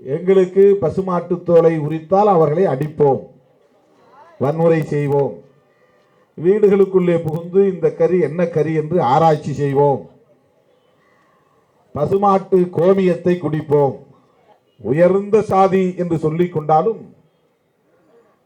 எங்களுக்கு பசுமாட்டு தோலை உரித்தால் அவர்களை அடிப்போம், வன்முறை செய்வோம், வீடுகளுக்குள்ளே புகுந்து இந்த கறி என்ன கறி என்று ஆராய்ச்சி செய்வோம், பசுமாட்டு கோமியத்தை குடிப்போம். உயர்ந்த சாதி என்று சொல்லிக் கொண்டாலும்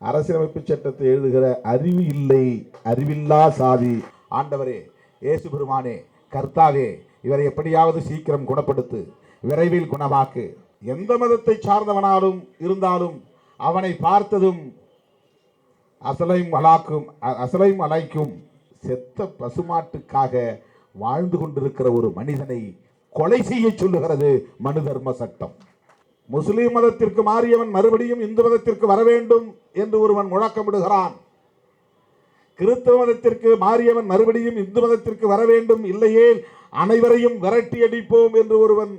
அரசியலமைப்பு சட்டத்தை எழுதுகிற அறிவு இல்லை, அறிவில்லா சாதி. ஆண்டவரே, இயேசு பெருமானே, கர்த்தாவே, இவரை எப்படியாவது சீக்கிரம் குணப்படுத்து, விரைவில் குணமாக்கு. எந்த மதத்தை சார்ந்தவனாலும் இருந்தாலும் அவனை பார்த்ததும் அசலையும் அலைக்கும் செத்த பசுமாட்டுக்காக வாழ்ந்து கொண்டிருக்கிற ஒரு மனிதனை கொலை செய்ய சொல்லுகிறது மனு தர்ம சட்டம். முஸ்லிம் மதத்திற்கு மாறியவன் மறுபடியும் இந்து மதத்திற்கு வர வேண்டும் என்று ஒருவன் முழக்கமிடுகிறான். கிறிஸ்தவ மதத்திற்கு மாறியவன் மறுபடியும் இந்து மதத்திற்கு வர வேண்டும், இல்லையே அனைவரையும் விரட்டி அடிப்போம் என்று ஒருவன்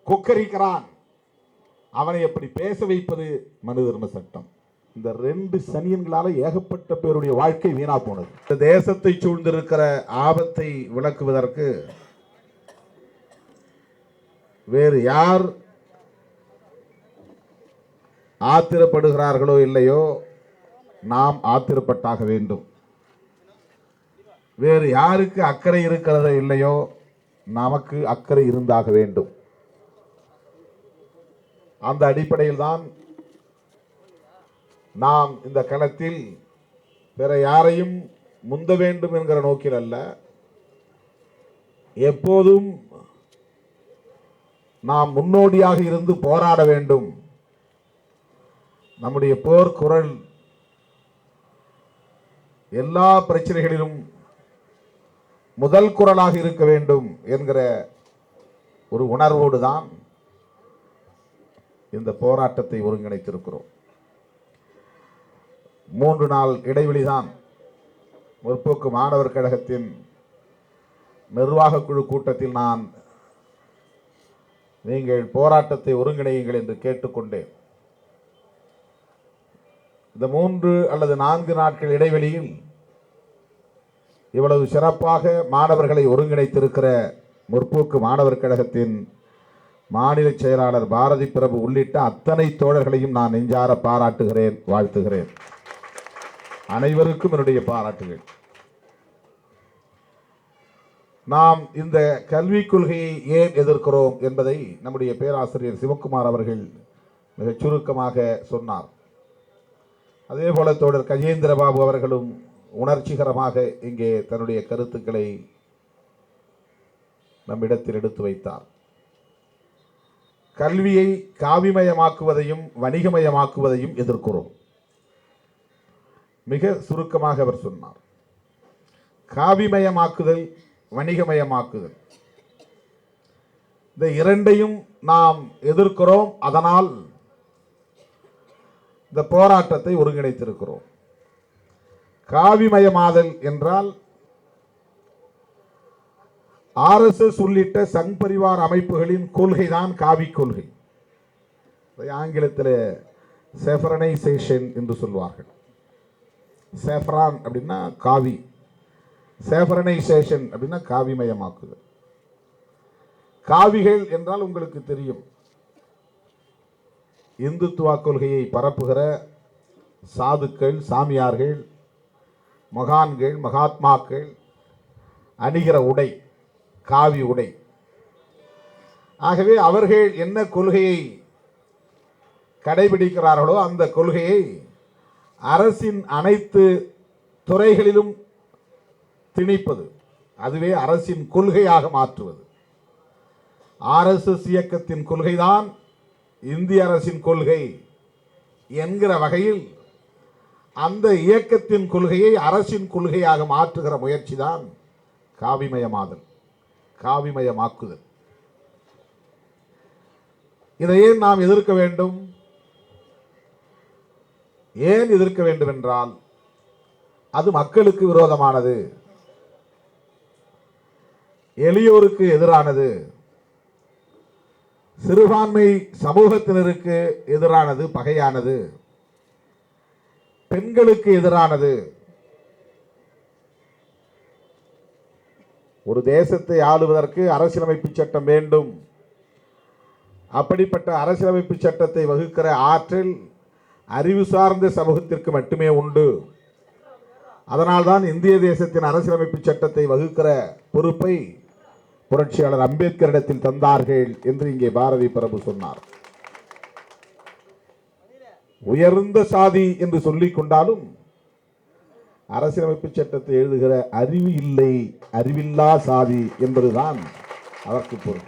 கொக்கரிக்கிறான். அவனை எப்படி பேச வைப்பது மனு தர்ம சட்டம். இந்த ரெண்டு சனியன்களால ஏகப்பட்ட பேருடைய வாழ்க்கை வீணா போனது. இந்த தேசத்தை சூழ்ந்திருக்கிற ஆபத்தை விளக்குவதற்கு வேறு யார் ஆத்திரப்படுகிறார்களோ இல்லையோ, நாம் ஆத்திரப்பட்டாக வேண்டும். வேறு யாருக்கு அக்கறை இருக்கிறதோ இல்லையோ, நமக்கு அக்கறை இருந்தாக வேண்டும். அந்த அடிப்படையில் தான் நாம் இந்த களத்தில் பிற யாரையும் முந்த வேண்டும் என்கிற நோக்கில் அல்ல, எப்போதும் நாம் முன்னோடியாக இருந்து போராட வேண்டும். நம்முடைய போர் குரல் எல்லா பிரச்சனைகளிலும் முதல் குரலாக இருக்க வேண்டும் என்கிற ஒரு உணர்வோடு தான் இந்த போராட்டத்தை ஒருங்கிணைத்திருக்கிறோம். 3 நாள் இடைவெளிதான் முற்போக்கு மாணவர் கழகத்தின் நிர்வாக குழு கூட்டத்தில் நான் நீங்கள் போராட்டத்தை ஒருங்கிணையுங்கள் என்று கேட்டுக்கொண்டேன். இந்த 3 அல்லது 4 நாட்கள் இடைவெளியில் இவ்வளவு சிறப்பாக மாணவர்களை ஒருங்கிணைத்திருக்கிற முற்போக்கு மாணவர் கழகத்தின் மாநில செயலாளர் பாரதி பிரபு உள்ளிட்ட அத்தனை தோழர்களையும் நான் நெஞ்சார பாராட்டுகிறேன், வாழ்த்துகிறேன். அனைவருக்கும் என்னுடைய பாராட்டுகள். நாம் இந்த கல்விக் கொள்கையை ஏன் எதிர்க்கிறோம் என்பதை நம்முடைய பேராசிரியர் சிவக்குமார் அவர்கள் மிகச் சுருக்கமாக சொன்னார். அதே போல தோழர் கஜேந்திர பாபு அவர்களும் உணர்ச்சிகரமாக இங்கே தன்னுடைய கருத்துக்களை நம்மிடத்தில் எடுத்து வைத்தார். கல்வியை காவிமயமாக்குவதையும் வணிகமயமாக்குவதையும் எதிர்க்கிறோம். மிக சுருக்கமாக அவர் சொன்னார். காவிமயமாக்குதல், வணிகமயமாக்குதல், இந்த இரண்டையும் நாம் எதிர்க்கிறோம். அதனால் இந்த போராட்டத்தை ஒருங்கிணைத்திருக்கிறோம். காவிமயமாதல் என்றால் RSS உள்ளிட்ட சங் பரிவார் அமைப்புகளின் கொள்கைதான் காவி கொள்கை. ஆங்கிலத்தில் செஃபரனைசேஷன் என்று சொல்வார்கள். செஃப்ரான் அப்படின்னா காவி, செஃபரனைசேஷன் அப்படின்னா காவிமயமாக்குதல். காவிகள் என்றால் உங்களுக்கு தெரியும், இந்துத்துவ கொள்கையை பரப்புகிற சாதுக்கள், சாமியார்கள், மகான்கள், மகாத்மாக்கள் அணிகிற உடை காவி உடை. ஆகவே அவர்கள் என்ன கொள்கையை கடைபிடிக்கிறார்களோ அந்த கொள்கையை அரசின் அனைத்து துறைகளிலும் திணிப்பது, அதுவே அரசின் கொள்கையாக மாற்றுவது. RSS இயக்கத்தின் கொள்கைதான் இந்திய அரசின் கொள்கை என்கிற வகையில் அந்த இயக்கத்தின் கொள்கையை அரசின் கொள்கையாக மாற்றுகிற முயற்சி தான் காவிமயமாதல், காவிமயமாக்குதல். இதையே நாம் எதிர்க்க வேண்டும். ஏன் எதிர்க்க வேண்டும் என்றால் அது மக்களுக்கு விரோதமானது, எளியோருக்கு எதிரானது, சிறுபான்மை சமூகத்தினருக்கு எதிரானது, பகையானது, பெண்களுக்கு எதிரானது. ஒரு தேசத்தை ஆளுவதற்கு அரசியலமைப்பு சட்டம் வேண்டும். அப்படிப்பட்ட அரசியலமைப்பு சட்டத்தை வகுக்கிற ஆற்றல் அறிவு சார்ந்த சமூகத்திற்கு மட்டுமே உண்டு. அதனால்தான் இந்திய தேசத்தின் அரசியலமைப்பு சட்டத்தை வகுக்கிற பொறுப்பை புரட்சியாளர் அம்பேத்கரிடத்தில் தந்தார்கள் என்று இங்கே பாரதி பிரபு சொன்னார். உயர்ந்த சாதி என்று சொல்லிக் கொண்டாலும் அரசியலமைப்பு சட்டத்தை எழுதுகிற அறிவு இல்லை, அறிவில்லா சாதி என்பதுதான் அதற்கு பொருள்.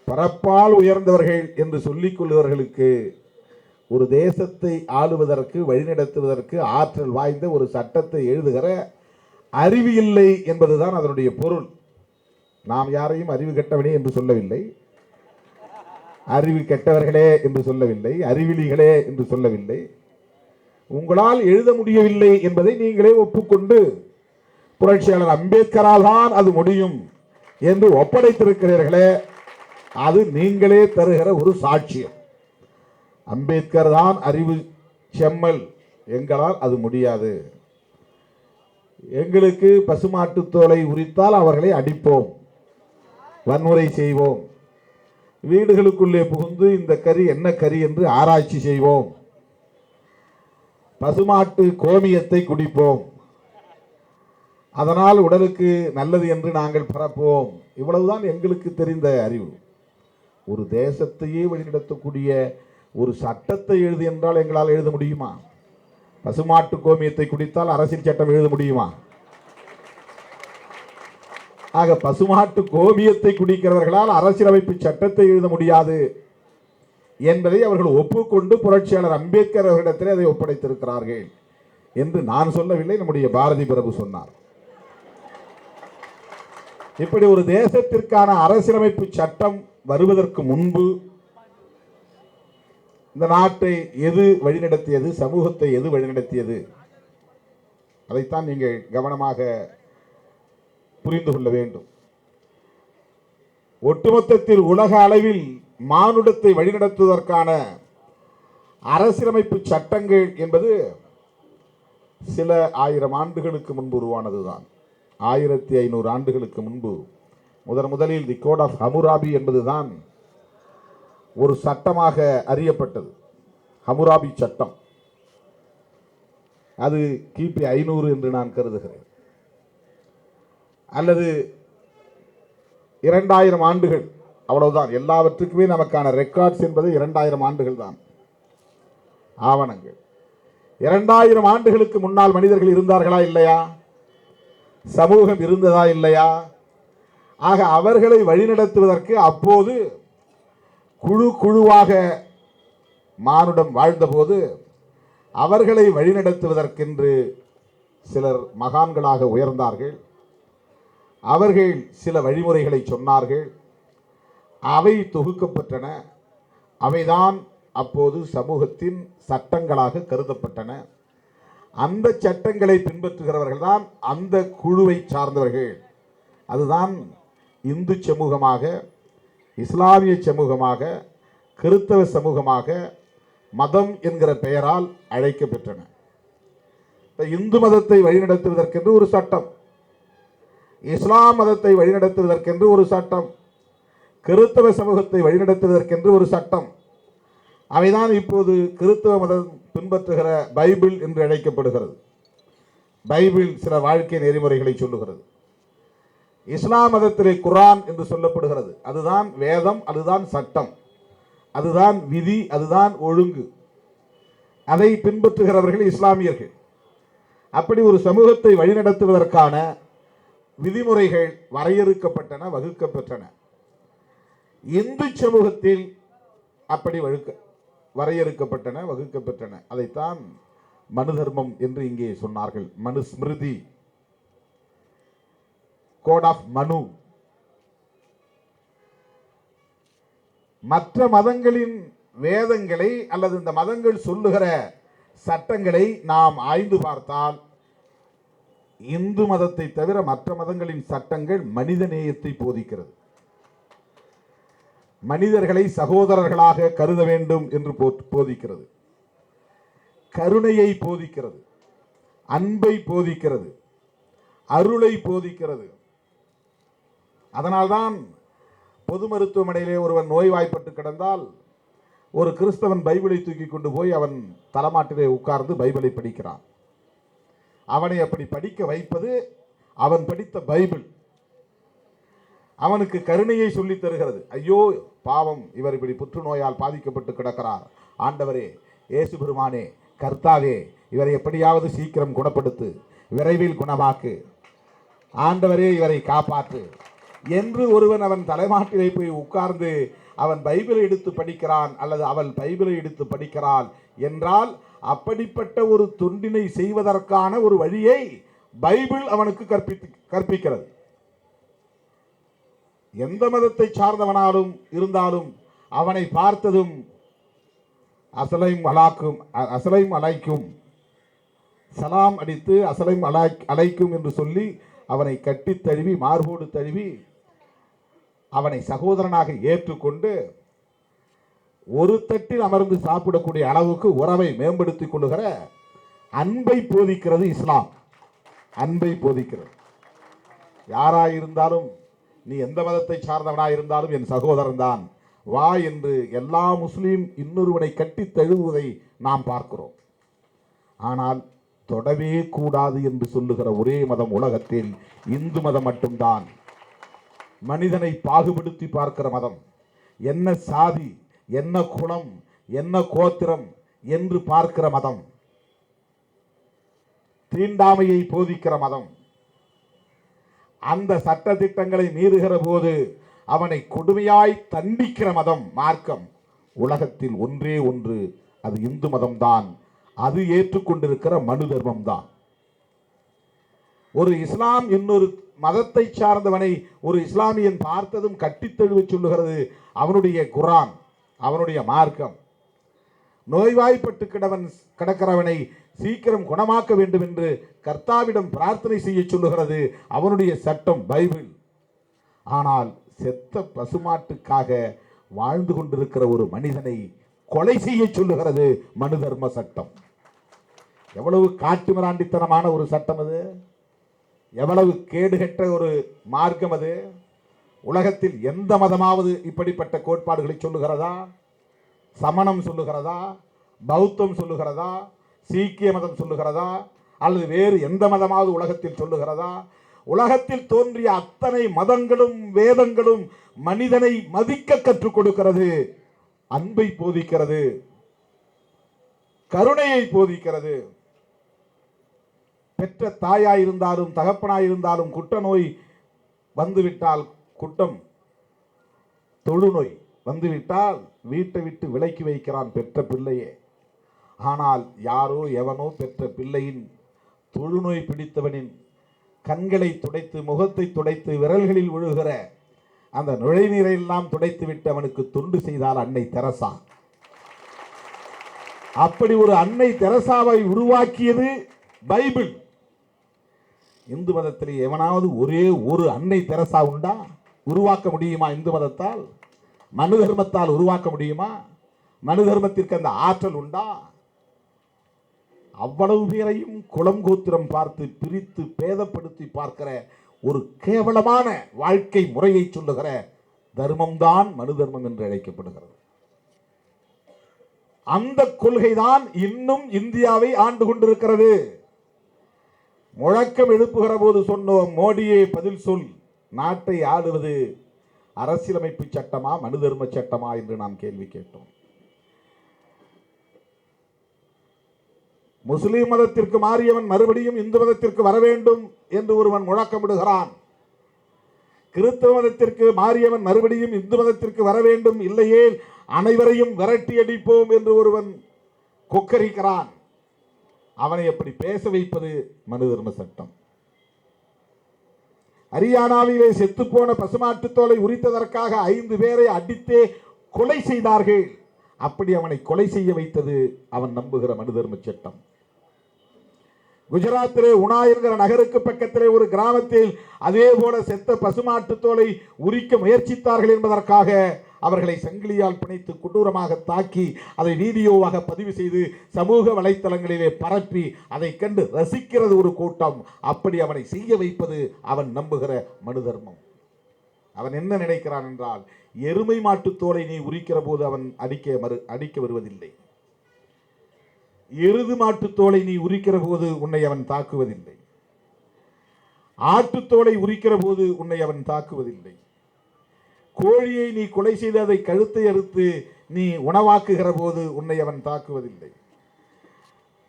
பரப்பால் உயர்ந்தவர்கள் என்று சொல்லிக் கொள்பவர்களுக்கு ஒரு தேசத்தை ஆளுவதற்கு வழிநடத்துவதற்கு ஆற்றல் வாய்ந்த ஒரு சட்டத்தை எழுதுகிற அறிவு இல்லை என்பதுதான் அதனுடைய பொருள். நாம் யாரையும் அறிவு கெட்டவனே என்று சொல்லவில்லை, அறிவு கெட்டவர்களே என்று சொல்லவில்லை, அறிவிலிகளே என்று சொல்லவில்லை. உங்களால் எழுத முடியவில்லை என்பதை நீங்களே ஒப்புக்கொண்டு புரட்சியாளர் அம்பேத்கரால் தான் அது முடியும் என்று ஒப்படைத்திருக்கிறீர்களே, அது நீங்களே தருகிற ஒரு சாட்சியம். அம்பேத்கர் தான் அறிவு செம்மல், எங்களால் அது முடியாது. எங்களுக்கு பசுமாட்டு தோலை உரித்தால் அவர்களை அடிப்போம், வன்முறை செய்வோம், வீடுகளுக்குள்ளே புகுந்து இந்த கறி என்ன கறி என்று ஆராய்ச்சி செய்வோம், பசுமாட்டு கோமியத்தை குடிப்போம், அதனால் உடலுக்கு நல்லது என்று நாங்கள் பரப்புவோம். இவ்வளவுதான் எங்களுக்கு தெரிந்த அறிவு. ஒரு தேசத்தையே வழிநடத்தக்கூடிய ஒரு சட்டத்தை எழுது என்றால் எங்களால் எழுத முடியுமா? பசுமாட்டு கோமியத்தை குடித்தால் அரசியல் சட்டம் எழுத முடியுமா? ஆக பசுமாட்டு கோமியத்தை குடிக்கிறவர்களால் அரசியலமைப்பு சட்டத்தை எழுத முடியாது என்பதை அவர்கள் ஒப்புக்கொண்டு புரட்சியாளர் அம்பேத்கர் அவர்களிடத்தில் அதை ஒப்படைத்திருக்கிறார்கள் என்று நான் சொல்லவில்லை, நம்முடைய பாரதி பிரபு சொன்னார். இப்படி ஒரு தேசத்திற்கான அரசியலமைப்பு சட்டம் வருவதற்கு முன்பு இந்த நாட்டை எது வழிநடத்தியது, சமூகத்தை எது வழிநடத்தியது, அதைத்தான் நீங்கள் கவனமாக புரிந்து கொள்ள வேண்டும். ஒட்டுமொத்தத்தில் உலக அளவில் மானுடத்தை வழிநடத்துவதற்கான அரசியலமைப்பு சட்டங்கள் என்பது சில ஆயிரம் ஆண்டுகளுக்கு முன்பு உருவானதுதான். 1500 ஆண்டுகளுக்கு முன்பு முதலில் தி கோட் ஆஃப் ஹமுராபி என்பதுதான் ஒரு சட்டமாக அறியப்பட்டது. ஹமுராபி சட்டம் அது கிபி 500 என்று நான் கருதுகிறேன், அல்லது 2000 ஆண்டுகள், அவ்வளவுதான். எல்லாவற்றுக்குமே நமக்கான ரெக்கார்ட்ஸ் என்பது 2000 ஆண்டுகள் தான் ஆவணங்கள். 2000 ஆண்டுகளுக்கு முன்னால் மனிதர்கள் இருந்தார்களா இல்லையா? சமூகம் இருந்ததா இல்லையா? ஆக அவர்களை வழிநடத்துவதற்கு அப்போது குழு குழுவாக மானுடம் வாழ்ந்தபோது அவர்களை வழிநடத்துவதற்கென்று சிலர் மகான்களாக உயர்ந்தார்கள். அவர்கள் சில வழிமுறைகளை சொன்னார்கள், அவை தொகுக்கப்பட்டன. அவைதான் அப்போது சமூகத்தின் சட்டங்களாக கருதப்பட்டன. அந்த சட்டங்களை பின்பற்றுகிறவர்கள் தான் அந்த குழுவை சார்ந்தவர்கள். அதுதான் இந்து சமூகமாக, இஸ்லாமிய சமூகமாக, கிறிஸ்தவ சமூகமாக, மதம் என்கிற பெயரால் அழைக்கப்பெற்றன. இந்து மதத்தை வழிநடத்துவதற்கென்று ஒரு சட்டம், இஸ்லாம் மதத்தை வழிநடத்துவதற்கென்று ஒரு சட்டம், கிறிஸ்தவ சமூகத்தை வழிநடத்துவதற்கென்று ஒரு சட்டம். அவைதான் இப்போது கிறிஸ்தவ மதம் பின்பற்றுகிற பைபிள் என்று அழைக்கப்படுகிறது. பைபிள் சில வாழ்க்கை நெறிமுறைகளை சொல்லுகிறது. இஸ்லாம் மதத்திலே குர்ஆன் என்று சொல்லப்படுகிறது. அதுதான் வேதம், அதுதான் சட்டம், அதுதான் விதி, அதுதான் ஒழுங்கு. அதை பின்பற்றுகிறவர்கள் இஸ்லாமியர்கள். அப்படி ஒரு சமூகத்தை வழிநடத்துவதற்கான விதிமுறைகள் வரையறுக்கப்பட்டன, வகுக்கப்பெற்றன. இந்து சமூகத்தில் அப்படி வரையறுக்கப்பட்டன, வகுக்கப்பெற்றன. அதைத்தான் மனு தர்மம் என்று இங்கே சொன்னார்கள். மனுஸ்மிருதி, கோட் ஆஃப் மனு. மற்ற மதங்களின் வேதங்களை அல்லது இந்த மதங்கள் சொல்லுகிற சட்டங்களை நாம் ஆய்ந்து பார்த்தால் இந்து மதத்தை தவிர மற்ற மதங்களின் சட்டங்கள் மனித நேயத்தை போதிக்கிறது. மனிதர்களை சகோதரர்களாக கருத வேண்டும் என்று போதிக்கிறது, கருணையை போதிக்கிறது, அன்பை போதிக்கிறது, அருளை போதிக்கிறது. அதனால்தான் பொது மருத்துவமனையிலே ஒருவன் நோய்வாய்ப்பட்டு கிடந்தால் ஒரு கிறிஸ்தவன் பைபிளை தூக்கி கொண்டு போய் அவன் தலைமாட்டிலே உட்கார்ந்து பைபிளை படிக்கிறான். அவனை அப்படி படிக்க வைப்பது அவன் படித்த பைபிள் அவனுக்கு கருணையை சொல்லி தருகிறது. ஐயோ பாவம், இவர் இப்படி புற்றுநோயால் பாதிக்கப்பட்டு கிடக்கிறார், ஆண்டவரே, இயேசு பெருமானே, கர்த்தாவே, இவரை எப்படியாவது சீக்கிரம் குணப்படுத்து, விரைவில் குணமாக்கு, ஆண்டவரே இவரை காப்பாற்று என்று ஒருவன் அவன் தலைமாட்டிலே போய் உட்கார்ந்து அவன் பைபிளை எடுத்து படிக்கிறான் அல்லது அவள் பைபிளை எடுத்து படிக்கிறாள் என்றால் அப்படிப்பட்ட ஒரு தொண்டினை செய்வதற்கான ஒரு வழியை பைபிள் அவனுக்கு கற்பிக்கிறது. எந்த மதத்தை சார்ந்தவனாலும் இருந்தாலும் அவனை பார்த்ததும் அஸ்ஸலாமு அலைக்கும் சலாம் அடித்து அஸ்ஸலாமு அலைக்கும் என்று சொல்லி அவனை கட்டி தழுவி மார்போடு தழுவி அவனை சகோதரனாக ஏற்றுக்கொண்டு ஒரு தட்டில் அமர்ந்து சாப்பிடக்கூடிய அளவுக்கு உறவை மேம்படுத்திக் கொள்ளுகிற அன்பை போதிக்கிறது இஸ்லாம். அன்பை போதிக்கிறது. யாராயிருந்தாலும், நீ எந்த மதத்தை சார்ந்தவனாயிருந்தாலும் என் சகோதரன் தான், வா என்று எல்லா முஸ்லீம் இன்னொருவனை கட்டி தழுவுவதை நாம் பார்க்கிறோம். ஆனால் தொடவே கூடாது என்று சொல்லுகிற ஒரே மதம் உலகத்தில் இந்து மதம் மட்டும்தான். மனிதனை பாகுபடுத்தி பார்க்கிற மதம், என்ன சாதி, என்ன குலம், என்ன கோத்திரம் என்று பார்க்கிற மதம், தீண்டாமையை போதிக்கிற மதம், அந்த சட்ட திட்டங்களை மீறுகிற போது அவனை கொடுமையாய் தண்டிக்கிற மதம் மார்க்கம் உலகத்தில் ஒன்றே ஒன்று, அது இந்து மதம்தான். அது ஏற்றுக்கொண்டிருக்கிற மனு தர்மம் தான். ஒரு இஸ்லாம் இன்னொரு மதத்தை சார்ந்தவனை ஒரு இஸ்லாமியன் பார்த்ததும் கட்டித்தழுவ சொல்லுகிறது அவனுடைய குரான், அவனுடைய மார்க்கம். நோய்வாய்ப்பட்டு கிடக்கிறவனை சீக்கிரம் குணமாக்க வேண்டும் என்று கர்த்தாவிடம் பிரார்த்தனை செய்ய சொல்லுகிறது அவனுடைய சட்டம் பைபிள். ஆனால் செத்த பசுமாட்டுக்காக வாழ்ந்து கொண்டிருக்கிற ஒரு மனிதனை கொலை செய்ய சொல்லுகிறது மனு தர்ம சட்டம். எவ்வளவு காட்டுமிராண்டித்தனமான ஒரு சட்டம் அது! எவ்வளவு கேடுகெட்ட ஒரு மார்க்கம் அது! உலகத்தில் எந்த மதமாவது இப்படிப்பட்ட கோட்பாடுகளை சொல்லுகிறதா? சமணம் சொல்லுகிறதா? பௌத்தம் சொல்லுகிறதா? சீக்கிய மதம் சொல்லுகிறதா? அல்லது வேறு எந்த மதமாவது உலகத்தில் சொல்லுகிறதா? உலகத்தில் தோன்றிய அத்தனை மதங்களும் வேதங்களும் மனிதனை மதிக்க கற்றுக் கொடுக்கிறது, அன்பை போதிக்கிறது, கருணையை போதிக்கிறது. பெற்ற தாயாயிருந்தாலும் தகப்பனாயிருந்தாலும் குட்ட நோய் வந்துவிட்டால், குட்டம் தொழுநோய் வந்துவிட்டால் வீட்டை விட்டு விலக்கி வைக்கிறான் பெற்ற பிள்ளையே. ஆனால் யாரோ எவனோ பெற்ற பிள்ளையின் தொழுநோய் பிடித்தவனின் கண்களை துடைத்து, முகத்தை துடைத்து, விரல்களில் விழுகிற அந்த நுழைநீரை எல்லாம் துடைத்து விட்டு அவனுக்கு தொண்டு செய்தால் அன்னை தெரசா. அப்படி ஒரு அன்னை தெரசாவை உருவாக்கியது பைபிள். இந்து மதத்தில் எவனாவது ஒரே ஒரு அன்னை தெரசா உண்டா? உருவாக்க முடியுமா? இந்து மதத்தால், மனு தர்மத்தால் உருவாக்க முடியுமா? மனு தர்மத்திற்கு அந்த ஆற்றல் உண்டா? அவ்வளவு பேரையும் குலம் கோத்திரம் பார்த்து பிரித்து பேதப்படுத்தி பார்க்கிற ஒரு கேவலமான வாழ்க்கை முறையை சொல்லுகிற தர்மம்தான் மனு தர்மம் என்று அழைக்கப்படுகிறது. அந்த கொள்கைதான் இன்னும் இந்தியாவை ஆண்டு கொண்டிருக்கிறது. முழக்கம் எழுப்புகிற போது சொன்னோம், மோடியே பதில் சொல், நாட்டை ஆளுவது அரசியலமைப்பு சட்டமா மனு தர்ம சட்டமா என்று நாம் கேள்வி கேட்டோம். முஸ்லிம் மதத்திற்கு மாறியவன் மறுபடியும் இந்து மதத்திற்கு வர வேண்டும் என்று ஒருவன் முழக்கமிடுகிறான். கிறிஸ்தவ மதத்திற்கு மாறியவன் மறுபடியும் இந்து மதத்திற்கு வர வேண்டும், இல்லையே அனைவரையும் விரட்டி அடிப்போம் என்று ஒருவன் கொக்கரிக்கிறான். அவனை எப்படி பேச வைப்பது? மனு தர்ம சட்டம். ஹரியானாவிலே செத்துப்போன பசுமாட்டு தோலை உரித்ததற்காக 5 பேரை அடித்தே கொலை செய்தார்கள். அப்படி அவனை கொலை செய்ய வைத்தது அவன் நம்புகிற மனு தர்ம சட்டம். குஜராத்திலே உனா என்கிற நகருக்கு பக்கத்திலே ஒரு கிராமத்தில் அதே போல செத்த பசுமாட்டு தோலை உரிக்க முயற்சித்தார்கள் என்பதற்காக அவர்களை சங்கிலியால் பிணைத்து கொடூரமாக தாக்கி அதை வீடியோவாக பதிவு செய்து சமூக வலைத்தளங்களிலே பரப்பி அதை கண்டு ரசிக்கிறது ஒரு கூட்டம். அப்படி அவனை செய்ய வைப்பது அவன் நம்புகிற மனு தர்மம். அவன் என்ன நினைக்கிறான் என்றால், எருமை மாட்டு தோலை நீ உரிக்கிற போது அவன் அடிக்க வருவதில்லை, எருது மாட்டு தோலை நீ உரிக்கிற போது உன்னை அவன் தாக்குவதில்லை, ஆட்டுத்தோலை உரிக்கிற போது உன்னை அவன் தாக்குவதில்லை, கோழியை நீ கொலை செய்து அதை கழுத்தை அறுத்து நீ உணவாக்குகிற போது உன்னை அவன் தாக்குவதில்லை,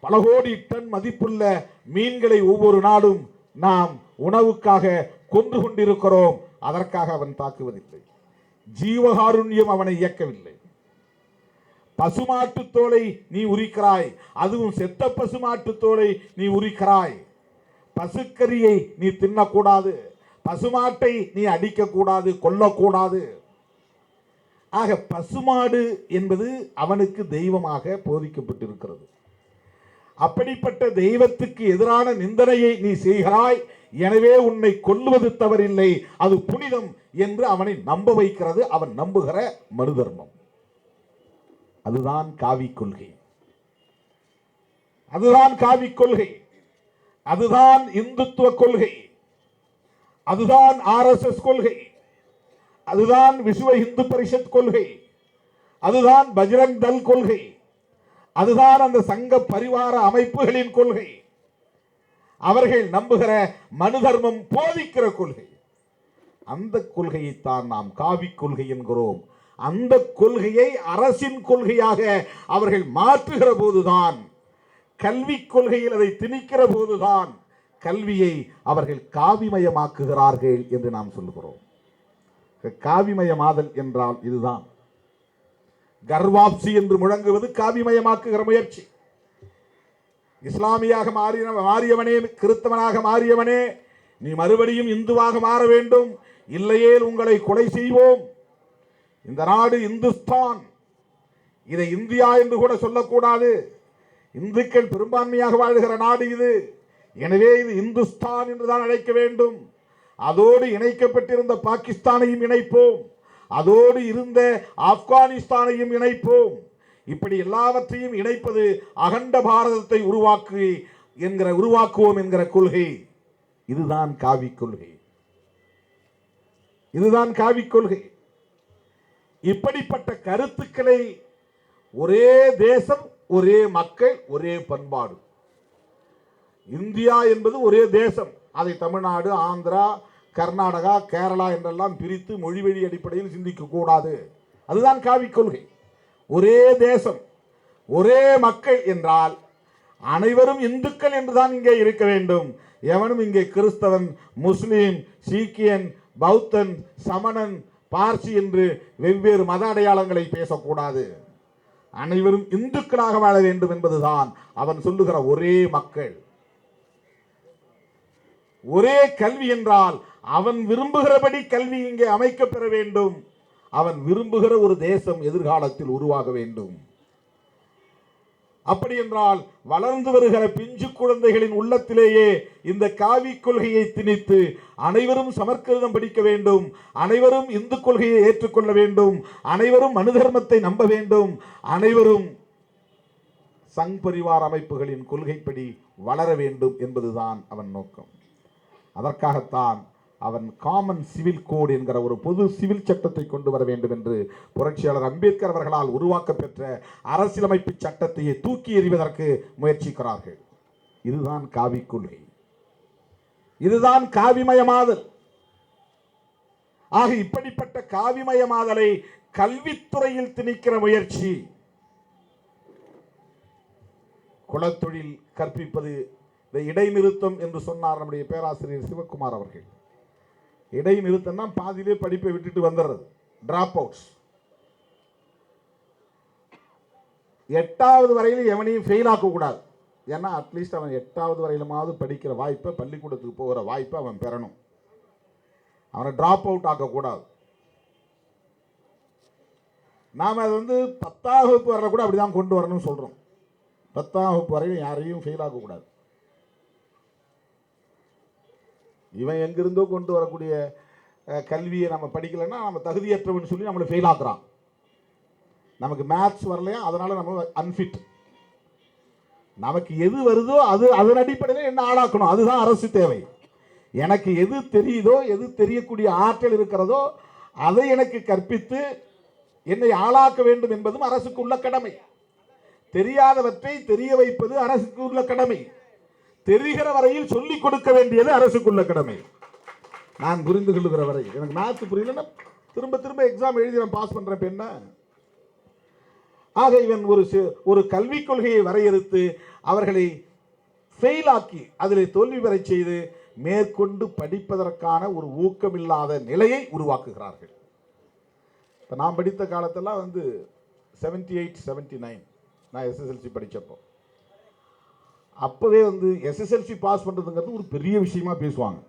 பல கோடி டன் மதிப்புள்ள மீன்களை ஒவ்வொரு நாளும் நாம் உணவுக்காக கொன்று கொண்டிருக்கிறோம், அதற்காக அவன் தாக்குவதில்லை. ஜீவகாருண்யம் அவனை இயக்கவில்லை. பசுமாட்டு தோலை நீ உரிக்கிறாய், அதுவும் செத்த பசுமாட்டு தோலை நீ உரிக்கிறாய். பசுக்கரியை நீ தின்னக்கூடாது, பசுமாட்டை நீ அடிக்கக்கூடாது, கொல்லக்கூடாது. ஆக பசுமாடு என்பது அவனுக்கு தெய்வமாக போதிக்கப்பட்டிருக்கிறது. அப்படிப்பட்ட தெய்வத்துக்கு எதிரான நிந்தனையை நீ செய்கிறாய், எனவே உன்னை கொல்லுவது தவறில்லை, அது புனிதம் என்று அவனை நம்ப வைக்கிறது அவன் நம்புகிற மனு தர்மம். அதுதான் காவி கொள்கை, அதுதான் காவி கொள்கை, அதுதான் இந்துத்துவ கொள்கை, அதுதான் RSS கொள்கை, அதுதான் விஸ்வ இந்து பரிஷத் கொள்கை, அதுதான் பஜ்ரங் தள் கொள்கை, அதுதான் அந்த சங்க பரிவார அமைப்புகளின் கொள்கை. அவர்கள் நம்புகிற மனு தர்மம் போதிக்கிற கொள்கை. அந்த கொள்கையைத்தான் நாம் காவி கொள்கை என்கிறோம். அந்த கொள்கையை அரசின் கொள்கையாக அவர்கள் மாற்றுகிற போதுதான், கல்வி கொள்கையில் அதை திணிக்கிற போதுதான் கல்வியை அவர்கள் காவிமயமாக்குகிறார்கள் என்று நாம் சொல்லுகிறோம். காவிமயமாதல் என்றால் இதுதான். கர்வாப்சி என்று முழங்குவது காவிமயமாக்குகிற முயற்சி. இஸ்லாமியாக மாறியவனே, கிறிஸ்தவனாக மாறியவனே, நீ மறுபடியும் இந்துவாக மாற வேண்டும், இல்லையே உங்களை கொலை செய்வோம். இந்த நாடு இந்துஸ்தான், இதை இந்தியா என்று கூட சொல்லக்கூடாது. இந்துக்கள் பெரும்பான்மையாக வாழ்கிற நாடு இது, எனவே இது இந்துஸ்தான் என்றுதான் அழைக்க வேண்டும். அதோடு இணைக்கப்பட்டிருந்த பாகிஸ்தானையும் இணைப்போம், அதோடு இருந்த ஆப்கானிஸ்தானையும் இணைப்போம். இப்படி எல்லாவற்றையும் இணைப்பது அகண்ட பாரதத்தை உருவாக்குவோம் என்கிற கொள்கை. இதுதான் காவி கொள்கை, இதுதான் காவி கொள்கை. இப்படிப்பட்ட கருத்துக்களை ஒரே தேசம், ஒரே மக்கள், ஒரே பண்பாடு. இந்தியா என்பது ஒரே தேசம். அதை தமிழ்நாடு, ஆந்திரா, கர்நாடகா, கேரளா என்றெல்லாம் பிரித்து மொழிவழி அடிப்படையில் சிந்திக்க கூடாது. அதுதான் காவி கொள்கை. ஒரே தேசம், ஒரே மக்கள் என்றால் அனைவரும் இந்துக்கள் என்றுதான் இங்கே இருக்க வேண்டும். எவனும் இங்கே கிறிஸ்தவன், முஸ்லீம், சீக்கியன், பௌத்தன், சமணன், பார்சி என்று வெவ்வேறு மத அடையாளங்களை பேசக்கூடாது. அனைவரும் இந்துக்களாக வாழ வேண்டும் என்பதுதான் அவன் சொல்லுகிற ஒரே மக்கள். ஒரே கல்வி என்றால் அவன் விரும்புகிறபடி கல்வி இங்கே அமைக்கப்பெற வேண்டும். அவன் விரும்புகிற ஒரு தேசம் எதிர்காலத்தில் உருவாக வேண்டும். அப்படி என்றால் வளர்ந்து வருகிற பிஞ்சு குழந்தைகளின் உள்ளத்திலேயே இந்த காவி கொள்கையை திணித்து அனைவரும் சமஸ்கிருதம் படிக்க வேண்டும், அனைவரும் இந்து கொள்கையை ஏற்றுக்கொள்ள வேண்டும், அனைவரும் மனு தர்மத்தை நம்ப வேண்டும், அனைவரும் சங் பரிவார அமைப்புகளின் கொள்கைப்படி வளர வேண்டும் என்பதுதான் அவன் நோக்கம். அதற்காகத்தான் அவன் காமன் சிவில் கோட் என்கிற ஒரு பொது சிவில் சட்டத்தை கொண்டு வர வேண்டும் என்று புரட்சியாளர் அம்பேத்கர் அவர்களால் உருவாக்கப்பெற்ற அரசியலமைப்பு சட்டத்தையே தூக்கி எறிவதற்கு முயற்சிக்கிறார்கள். இதுதான் காவி கொள்கை, இதுதான் காவிமயமாதல். ஆக இப்படிப்பட்ட காவிமயமாதலை கல்வித்துறையில் திணிக்கிற முயற்சி. குலத்தொழில் கற்பிப்பது இடைநிறுத்தம் என்று சொன்னார் நம்முடைய பேராசிரியர் சிவகுமார் அவர்கள். இடைநிறுத்தம்னா பாதியிலே படிப்பை விட்டுட்டு வந்துடுறது, டிராப் அவுட்ஸ். 8வது வரையிலும் எவனையும் ஃபெயில் ஆக்கக்கூடாது. ஏன்னா அட்லீஸ்ட் அவன் 8வது வரையிலுமாவது படிக்கிற வாய்ப்பை, பள்ளிக்கூடத்துக்கு போகிற வாய்ப்பை அவன் பெறணும். அவனை டிராப் அவுட் ஆக்கக்கூடாது. நாம் அதை 10ஆம் வகுப்பு வரை கூட அப்படி தான் கொண்டு வரணும்னு சொல்கிறோம். 10ஆம் வகுப்பு வரையிலும் யாரையும் ஃபெயில் ஆக்கக்கூடாது. இவன் எங்கிருந்தோ கொண்டு வரக்கூடிய கல்வியை நம்ம படிக்கலைன்னா நம்ம தகுதியற்றவன் சொல்லி நம்மளை ஃபெயில் ஆக்குறான். நமக்கு மேத்ஸ் வரலையா, அதனால நம்ம அன்ஃபிட். நமக்கு எது வருதோ அது அதன் அடிப்படையில் என்ன ஆளாக்கணும், அதுதான் அரசு தேவை. எனக்கு எது தெரியுதோ, எது தெரியக்கூடிய ஆற்றல் இருக்கிறதோ அதை எனக்கு கற்பித்து என்னை ஆளாக்க வேண்டும் என்பதும் அரசுக்கு உள்ள கடமை. தெரியாதவற்றை தெரிய வைப்பது அரசுக்கு உள்ள கடமை. தெரிகிற வரையில் சொல்லிக் கொடுக்க வேண்டியது அரசுக்குள்ள கடமை. நான் புரிந்து கொள்ளுகிற வரை எனக்கு மேத்ஸ் புரியலன்னா திரும்ப திரும்ப எக்ஸாம் எழுதி நான் பாஸ் பண்றேன். என்ன ஆக இவன் ஒரு கல்விக் கொள்கையை வரையறுத்து அவர்களை ஃபெயிலாக்கி அதில் தோல்வி பெற செய்து மேற்கொண்டு படிப்பதற்கான ஒரு ஊக்கமில்லாத நிலையை உருவாக்குகிறார்கள். இப்போ நான் படித்த காலத்தெல்லாம் 78, 79 நான் எஸ்எஸ்எல்சி படித்தப்போ அப்போவே எஸ்எஸ்எல்சி பாஸ் பண்ணுறதுங்கிறது ஒரு பெரிய விஷயமா பேசுவாங்க.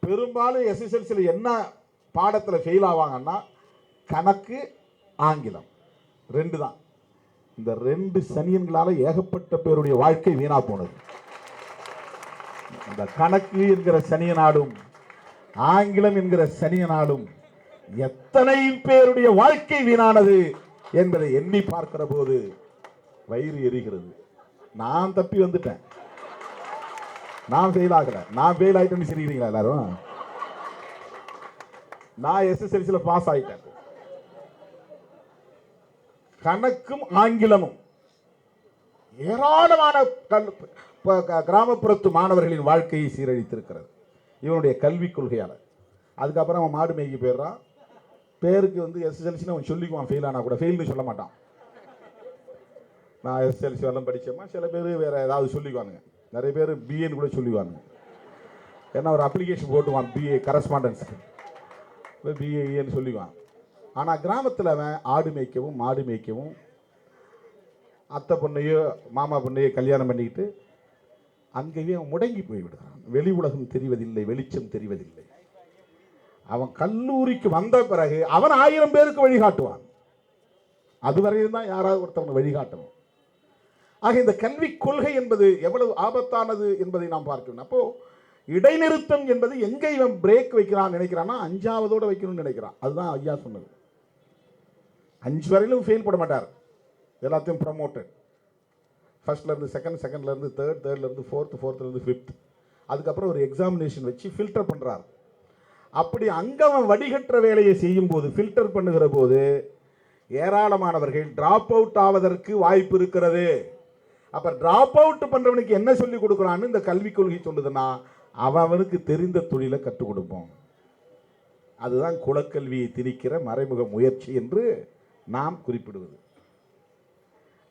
பெரும்பாலும் எஸ்எஸ்எல்சியில் என்ன பாடத்தில் ஃபெயில் ஆவாங்கன்னா கணக்கு, ஆங்கிலம் 2 தான். இந்த 2 சனியன்களால் ஏகப்பட்ட பேருடைய வாழ்க்கை வீணா போனது. இந்த கணக்கு என்கிற சனியனாலும் ஆங்கிலம் என்கிற சனியனாலும் எத்தனை பேருடைய வாழ்க்கை வீணானது என்பதை எண்ணி பார்க்கிற போது வயிறு எரிகிறது. நான் தப்பி வந்துட்டேன், நான் ஃபெயில் ஆகல. நான் ஃபெயில் ஆயிட்டேன்னு சொல்லிக்கிறீங்களா எல்லாரும்? நான் எஸ்எஸ்எல்சியில் பாஸ் ஆயிட்டேன். கணக்கும் ஆங்கிலமும் ஏராளமான கிராமப்புறத்து மாணவர்களின் வாழ்க்கையை சீரழித்திருக்கிறது இவனுடைய கல்விக் கொள்கையால். அதுக்கப்புறம் அவன் மாடு மேய்க்கு போயிடுறான். பேருக்கு எஸ்எஸ்எல்சின்னு அவன் சொல்லிக்குவான், ஃபெயில் ஆனால் கூட ஃபெயில்னு சொல்ல மாட்டான். நான் எஸ்எஸ்எல்சி வரலாம் படித்தேம்மா. சில பேர் வேற ஏதாவது சொல்லிக்குவானுங்க. நிறைய பேர் பிஏன்னு கூட சொல்லிக்குவானுங்க. ஏன்னா ஒரு அப்ளிகேஷன் போட்டுவான் பிஏ கரஸ்பாண்டன்ஸுக்கு, பிஏன்னு சொல்லிக்குவான். ஆனால் கிராமத்தில் அவன் ஆடு மேய்க்கவும் மாடு மேய்க்கவும் அத்தை பொண்ணையோ மாமா பொண்ணையோ கல்யாணம் பண்ணிக்கிட்டு அங்கேயே அவன் முடங்கி போய்விடுகிறான். வெளி உலகம் தெரிவதில்லை, வெளிச்சம் தெரிவதில்லை. அவன் கல்லூரிக்கு வந்த பிறகு அவன் 1000 பேருக்கு வழிகாட்டுவான். அதுவரையும் தான் யாராவது ஒருத்தவங்க வழிகாட்டணும். ஆக இந்த கல்விக் கொள்கை என்பது எவ்வளவு ஆபத்தானது என்பதை நாம் பார்க்கணும். அப்போ இடைநிறுத்தம் என்பது எங்க இவன் பிரேக் வைக்கிறான் நினைக்கிறான்னா 5ஆவதோட வைக்கணும்னு நினைக்கிறான். அதுதான் ஐயா சொன்னது. 5 வரையிலும் ஃபெயில் போட மாட்டார், எல்லாத்தையும் ப்ரமோட்டட். ஃபர்ஸ்ட்ல இருந்து செகண்ட், செகண்ட்ல இருந்து தேர்ட், தேர்ட்ல இருந்து ஃபோர்த், ஃபோர்த்ல இருந்து ஃபிஃப்த். அதுக்கப்புறம் ஒரு எக்ஸாமினேஷன் வச்சு ஃபில்டர் பண்றார். அப்படி அங்க அவன் வடிகற்ற வேலையை செய்யும் போது, ஃபில்டர் பண்ணுகிற போது ஏராளமானவர்கள் டிராப் அவுட் ஆவதற்கு வாய்ப்பு இருக்கிறது. அப்ப டிராப் அவுட் பண்றவனுக்கு என்ன சொல்லி கொடுக்குறான்னு இந்த கல்விக் கொள்கை சொல்லுதுன்னா அவனுக்கு தெரிந்த தொழிலை கற்றுக் கொடுப்போம். அதுதான் குலக்கல்வியை திணிக்கிற மறைமுக முயற்சி என்று நாம் குறிப்பிடுவது.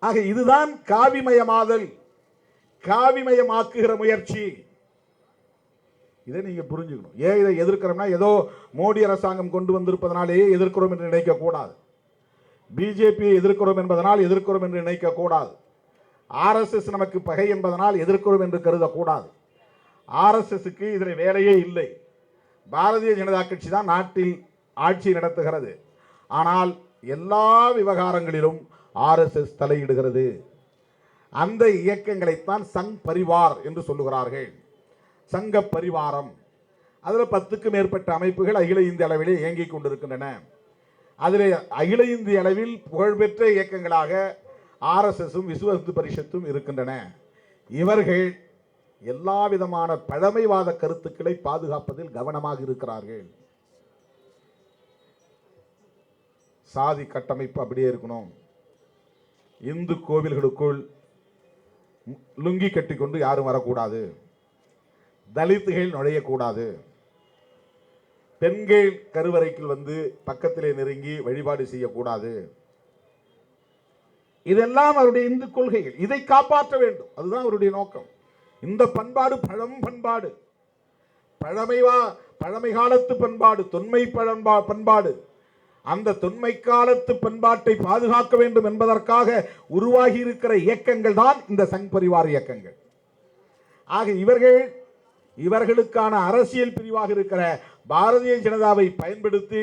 ஆக இதுதான் காவிமயமாதல், காவிமயமாக்குகிற முயற்சி. இதை நீங்க புரிஞ்சுக்கணும். ஏன் இதை எதிர்க்கிறோம்னா ஏதோ மோடி அரசாங்கம் கொண்டு வந்திருப்பதனாலே எதிர்க்கிறோம் என்று நினைக்க கூடாது. பிஜேபியை எதிர்க்கிறோம் என்பதனால் எதிர்க்கிறோம் என்று நினைக்க கூடாது. ஆர்எஸ்எஸ் நமக்கு பகை என்பதனால் எதிர்க்கிறோம் என்று கருதக்கூடாது. ஆர்எஸ்எஸ்க்கு இதில் வேலையே இல்லை. பாரதிய ஜனதா கட்சி தான் நாட்டில் ஆட்சி நடத்துகிறது. ஆனால் எல்லா விவகாரங்களிலும் ஆர்எஸ்எஸ் தலையிடுகிறது. அந்த இயக்கங்களைத்தான் சங் பரிவார் என்று சொல்லுகிறார்கள். சங்க பரிவாரம், அதில் 10க்கும் மேற்பட்ட அமைப்புகள் அகில இந்திய அளவிலே இயங்கிக் கொண்டிருக்கின்றன. அதில் அகில இந்திய அளவில் புகழ்பெற்ற இயக்கங்களாக ஆர்எஸ்எஸும் விஸ்வ இந்து பரிஷத்தும் இருக்கின்றன. இவர்கள் எல்லா விதமான பழமைவாத கருத்துக்களை பாதுகாப்பதில் கவனமாக இருக்கிறார்கள். சாதி கட்டமைப்பு அப்படியே இருக்கணும். இந்து கோவில்களுக்குள் லுங்கி கட்டிக்கொண்டு யாரும் வரக்கூடாது. தலித்துகள் நுழையக்கூடாது. பெண்கள் கருவறைக்குள் பக்கத்திலே நெருங்கி வழிபாடு செய்யக்கூடாது. இதெல்லாம் அவருடைய இந்து கொள்கைகள். இதை காப்பாற்ற வேண்டும், அதுதான் அவருடைய நோக்கம். இந்த பண்பாடு பழம் பண்பாடு, பழமை காலத்து பண்பாடு, தொன்மை பண்பாடு. அந்த தொன்மை காலத்து பண்பாட்டை பாதுகாக்க வேண்டும் என்பதற்காக உருவாகி இருக்கிற இயக்கங்கள் தான் இந்த சங் பரிவார் இயக்கங்கள். ஆக இவர்களுக்கான அரசியல் பிரிவாக இருக்கிற பாரதிய ஜனதாவை பயன்படுத்தி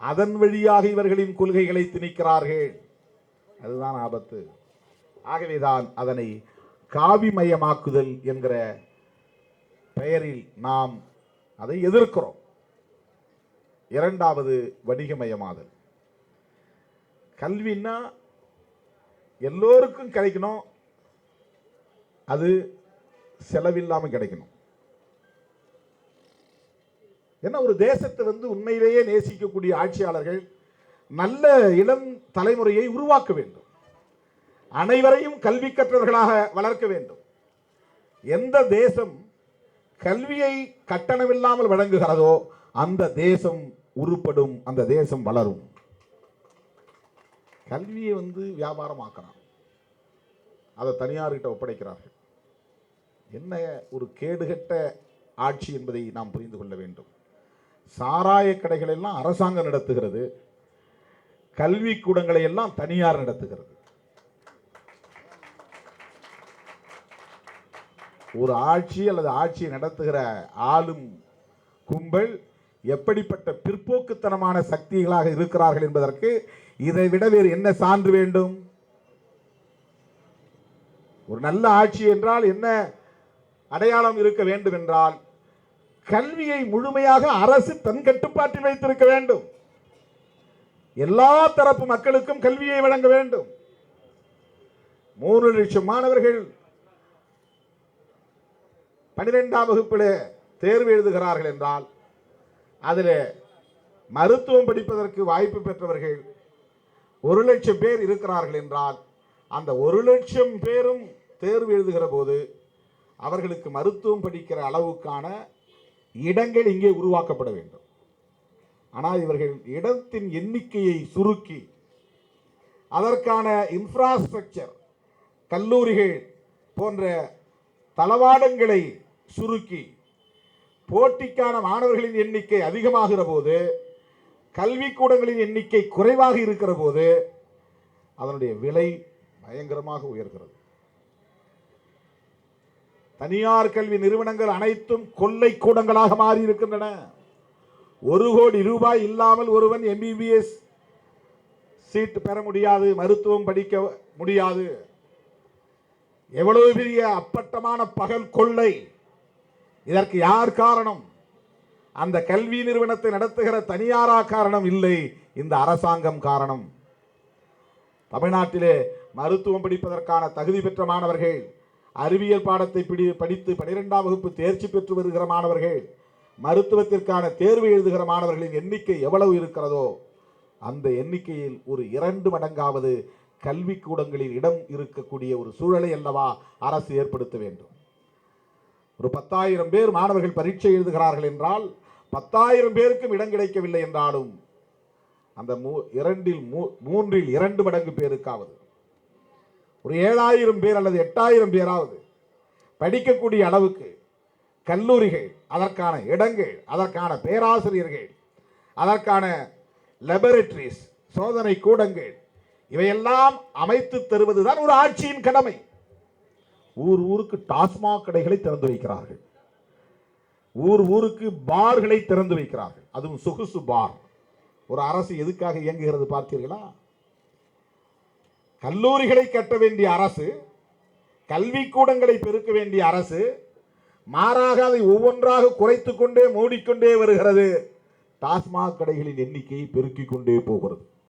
அதன் வழியாக இவர்களின் கொள்கைகளை திணிக்கிறார்கள். அதுதான் ஆபத்து. ஆகவேதான் அதனை காவிமயமாக்குதல் என்கிற பெயரில் நாம் அதை எதிர்க்கிறோம். இரண்டாவது வணிகமயமாதல். கல்வின்னா எல்லோருக்கும் கிடைக்கணும், அது செலவில்லாமல் கிடைக்கணும். ஏன்னா ஒரு தேசத்தை உண்மையிலேயே நேசிக்கக்கூடிய ஆட்சியாளர்கள் நல்ல இளம் தலைமுறையை உருவாக்க வேண்டும், அனைவரையும் கல்வி கற்றவர்களாக வளர்க்க வேண்டும். எந்த தேசம் கல்வியை கட்டணமில்லாமல் வழங்குகிறதோ அந்த தேசம் உருப்படும், அந்த தேசம் வளரும். கல்வியை வியாபாரமாக்கிறான், அதை தனியார்கிட்ட ஒப்படைக்கிறார்கள். என்ன ஒரு கேடுகட்ட ஆட்சி என்பதை நாம் புரிந்து கொள்ள வேண்டும். சாராய கடைகள் எல்லாம் அரசாங்கம் நடத்துகிறது, கல்வி கூடங்களை எல்லாம் தனியார் நடத்துகிறது. ஒரு ஆட்சி அல்லது ஆட்சியை நடத்துகிற ஆளும் கும்பல் எப்படிப்பட்ட பிற்போக்குத்தனமான சக்திகளாக இருக்கிறார்கள் என்பதற்கு இதை விட வேறு என்ன சான்று வேண்டும்? ஒரு நல்ல ஆட்சி என்றால் என்ன அடையாளம் இருக்க வேண்டும் என்றால், கல்வியை முழுமையாக அரசு தன் கட்டுப்பாட்டில் வைத்திருக்க வேண்டும், எல்லா தரப்பு மக்களுக்கும் கல்வியை வழங்க வேண்டும். 3 லட்சம் மாணவர்கள் 12ஆம் வகுப்பில் தேர்வு எழுதுகிறார்கள் என்றால், அதில் மருத்துவம் படிப்பதற்கு வாய்ப்பு பெற்றவர்கள் 1 லட்சம் பேர் இருக்கிறார்கள் என்றால், அந்த 1 லட்சம் பேரும் தேர்வு எழுதுகிற போது அவர்களுக்கு மருத்துவம் படிக்கிற அளவுக்கான இடங்கள் இங்கே உருவாக்கப்பட வேண்டும். ஆனால் இவர்கள் இடத்தின் எண்ணிக்கையை சுருக்கி அதற்கான இன்ஃப்ராஸ்ட்ரக்சர், கல்லூரிகள் போன்ற தளவாடங்களை சுருக்கி போட்டிக்கான மாணவர்களின் எண்ணிக்கை அதிகமாகிற போது, கல்விக்கூடங்களின் எண்ணிக்கை குறைவாக இருக்கிற போது அதனுடைய விலை பயங்கரமாக உயர்கிறது. தனியார் கல்வி நிறுவனங்கள் அனைத்தும் கொள்ளை கூடங்களாக மாறி இருக்கின்றன. 1 கோடி ரூபாய் இல்லாமல் ஒருவன் MBBS சீட் பெற முடியாது, மருத்துவம் படிக்க முடியாது. எவ்வளவு பெரிய அப்பட்டமான பகல் கொள்ளை! இதற்கு யார் காரணம்? அந்த கல்வி நிறுவனத்தை நடத்துகிற தனியாரா காரணம்? இல்லை, இந்த அரசாங்கம் காரணம். தமிழ்நாட்டிலே மருத்துவம் படிப்பதற்கான தகுதி பெற்ற மாணவர்கள், அறிவியல் பாடத்தை படித்து 12ஆம் வகுப்பு தேர்ச்சி பெற்று வருகிற மாணவர்கள், மருத்துவத்திற்கான தேர்வு எழுதுகிற மாணவர்களின் எண்ணிக்கை எவ்வளவு இருக்கிறதோ அந்த எண்ணிக்கையில் ஒரு 2 மடங்காவது கல்வி கூடங்களில் இடம் இருக்கக்கூடிய ஒரு சூழலை அல்லவா அரசு ஏற்படுத்த வேண்டும். ஒரு 10,000 பேர் மாணவர்கள் பரீட்சை எழுதுகிறார்கள் என்றால் 10,000 பேருக்கும் இடம் கிடைக்கவில்லை என்றாலும் அந்த 3இல் 2 மடங்கு பேருக்காவது, ஒரு 7,000 பேர் அல்லது 8,000 பேராவது படிக்கக்கூடிய அளவுக்கு கல்லூரிகள், அதற்கான இடங்கள், அதற்கான பேராசிரியர்கள், அதற்கான லெபரட்டரிஸ், சோதனை கூடங்கள், இவையெல்லாம் அமைத்து தருவதுதான் ஒரு ஆட்சியின் கடமை. ஊருக்கு டாஸ்மாக் கடைகளை திறந்து வைக்கிறார்கள், ஊருக்கு பார்களை திறந்து வைக்கிறார்கள், அதுவும் சொகுசு பார். ஒரு அரசு எதுக்காக இயங்குகிறது பார்த்தீர்களா? கல்லூரிகளை கட்ட வேண்டிய அரசு, கல்வி கூடங்களை பெருக்க வேண்டிய அரசு, மாறாக அதை ஒவ்வொன்றாக குறைத்துக் கொண்டே மூடிக்கொண்டே வருகிறது. டாஸ்மாக் கடைகளின் எண்ணிக்கையை பெருக்கிக் கொண்டே போகிறது.